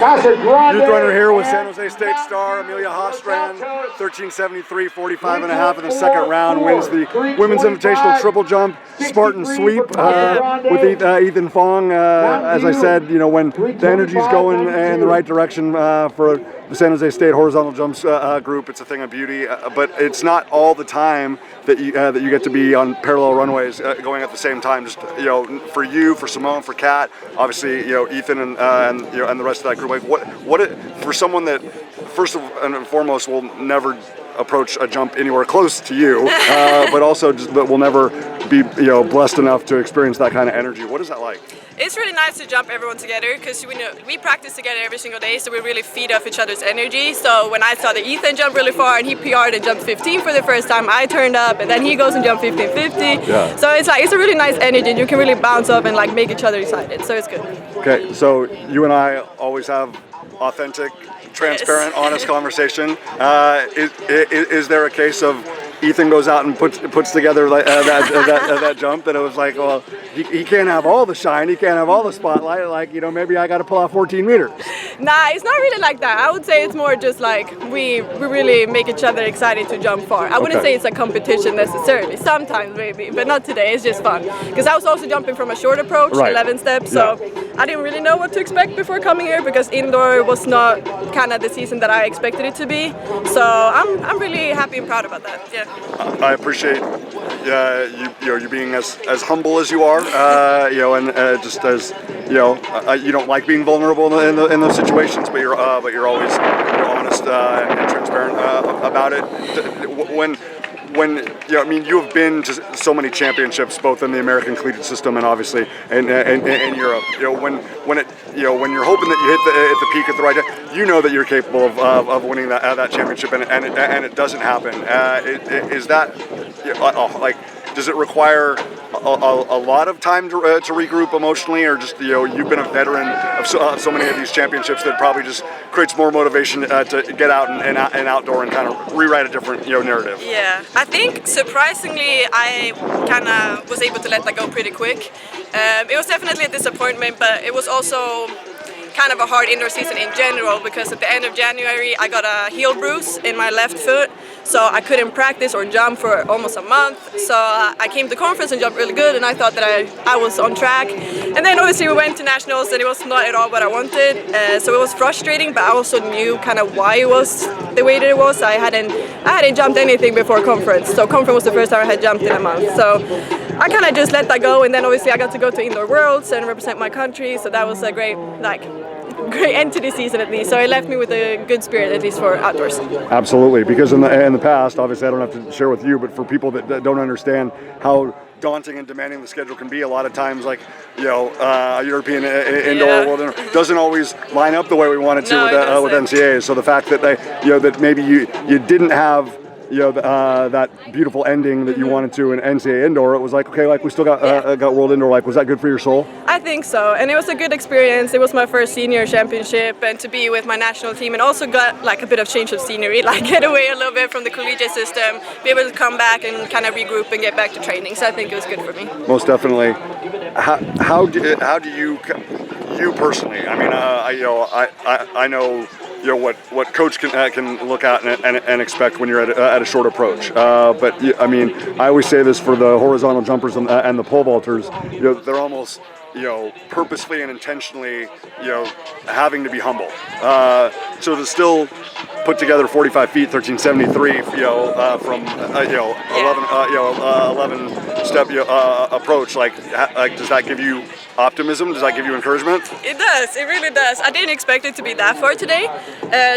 Youth runner here with San Jose State star Emilia Sjostrand, 1373, 45 and a half in the second round, wins the Women's Invitational triple jump Spartan sweep with Ethan Fong. As I said, you know, when the energy's going in the right direction for the San Jose State horizontal jumps group, it's a thing of beauty. But it's not all the time that you get to be on parallel runways going at the same time. Just, you know, for you, for Simone, for Kat, obviously, you know, Ethan and you know, and the rest of that group. Like, for someone that first and foremost will never approach a jump anywhere close to you, but also but will never be, you know, blessed enough to experience that kind of energy. What is that like? It's really nice to jump everyone together because we practice together every single day, so we really feed off each other's energy. So when I saw that Ethan jump really far and he PR'd and jumped 15 for the first time, I turned up and then he goes and jumped 15.50. Yeah. So it's like, it's a really nice energy and you can really bounce off and like make each other excited, so it's good. Okay, so you and I always have authentic, transparent, honest conversation. Is there a case of Ethan goes out and puts together that jump that it was like, well, he can't have all the shine, he can't have all the spotlight, like, you know, maybe I got to pull out 14 meters. Nah, it's not really like that. I would say it's more just like we really make each other excited to jump far. I wouldn't say it's a competition necessarily. Sometimes maybe, but not today. It's just fun. Because I was also jumping from a short approach, 11 steps, so I didn't really know what to expect before coming here because indoor was not kind of the season that I expected it to be. So I'm really happy and proud about that. Yeah. I appreciate you being as humble as you are, you know, and just as, you know, you don't like being vulnerable in those situations, but you're always honest and transparent about it. When you know, I mean, you have been to so many championships, both in the American collegiate system and obviously in Europe. You know, when you're hoping that you hit the peak at the right time, you know that you're capable of winning that championship, and it doesn't happen. Is that like? Does it require a lot of time to regroup emotionally, or just, you know, you've been a veteran of so many of these championships that probably just creates more motivation to get out and outdoor and kind of rewrite a different, you know, narrative? Yeah, I think surprisingly I kind of was able to let that go pretty quick. It was definitely a disappointment, but it was also kind of a hard indoor season in general because at the end of January I got a heel bruise in my left foot, so I couldn't practice or jump for almost a month. So I came to conference and jumped really good, and I thought that I was on track. And then obviously we went to nationals and it was not at all what I wanted, so it was frustrating, but I also knew kind of why it was the way that it was. I hadn't jumped anything before conference, so conference was the first time I had jumped in a month. So I kind of just let that go, and then obviously I got to go to Indoor Worlds and represent my country, so that was a great end to the season at least. So it left me with a good spirit, at least for outdoors. Absolutely, because in the past, obviously I don't have to share with you, but for people that don't understand how daunting and demanding the schedule can be, a lot of times, like, you know, a European indoor world indoor doesn't always line up the way we want it to with NCAAs. So the fact that that maybe you didn't have, you know, that beautiful ending that you wanted to in NCAA indoor, it was like, okay, like we still got World Indoor. Like, was that good for your soul? I think so, and it was a good experience. It was my first senior championship, and to be with my national team, and also got like a bit of change of scenery, like get away a little bit from the collegiate system, be able to come back and kind of regroup and get back to training. So I think it was good for me. Most definitely. How do you personally? I mean, I know. You know what coach can look at and expect when you're at a short approach. But I mean, I always say this for the horizontal jumpers and the pole vaulters. You know, they're almost, you know, purposely and intentionally, you know, having to be humble. So to still put together 45 feet, 1373, you know, from 11 step approach. Like, does that give you optimism? Does that give you encouragement? It does. It really does. I didn't expect it to be that far today,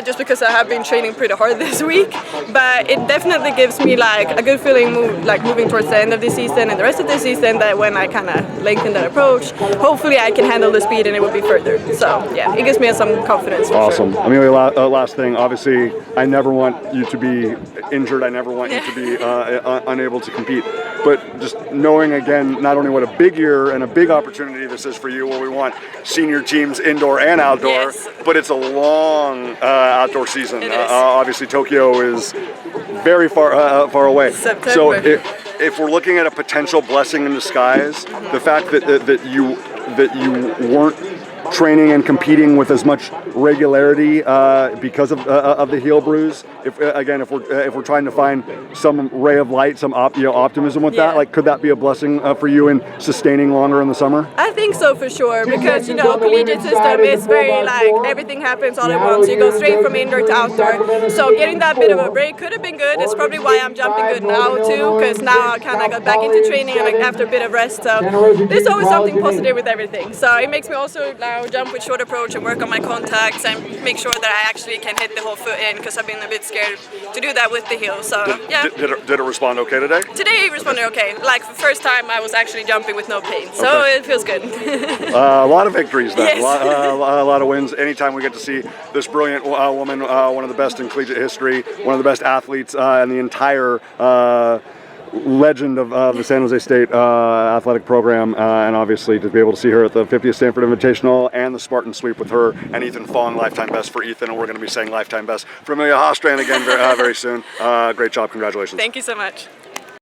just because I have been training pretty hard this week. But it definitely gives me like a good feeling, moving towards the end of the season and the rest of the season, that when I kind of lengthen that approach, hopefully I can handle the speed and it will be further. So yeah, it gives me some confidence. Awesome. Sure. Amelia, last thing. Obviously, I never want you to be injured. I never want you to be unable to compete. But just knowing again, not only what a big year and a big opportunity this is for you, where we want senior teams indoor and outdoor, but it's a long outdoor season. Obviously, Tokyo is very far away. September. So if we're looking at a potential blessing in disguise, the fact that you weren't training and competing with as much regularity because of the heel bruise? If we're trying to find some ray of light, some optimism with that, like could that be a blessing for you in sustaining longer in the summer? I think so for sure, because collegiate system is very like everything happens all at once. You go straight from indoor to outdoor. So getting that bit of a break could have been good. It's probably why I'm jumping good now too, because now I kind of got back into training and after a bit of rest. So there's always something positive with everything. So it makes me also now jump with short approach and work on my contacts and make sure that I actually can hit the whole foot in, because I've been a bit scared to do that with the heel. So yeah. Did it respond okay today? Today it responded okay. Like for the first time I was actually jumping with no pain. So it feels good. A lot of victories then. Yes. A lot of wins. Anytime we get to see this brilliant woman, one of the best in collegiate history, one of the best athletes in the entire legend of the San Jose State athletic program, and obviously to be able to see her at the 50th Stanford Invitational and the Spartan Sweep with her and Ethan Fong, lifetime best for Ethan, and we're going to be saying lifetime best for Emilia Sjostrand again very soon. Great job, congratulations. Thank you so much.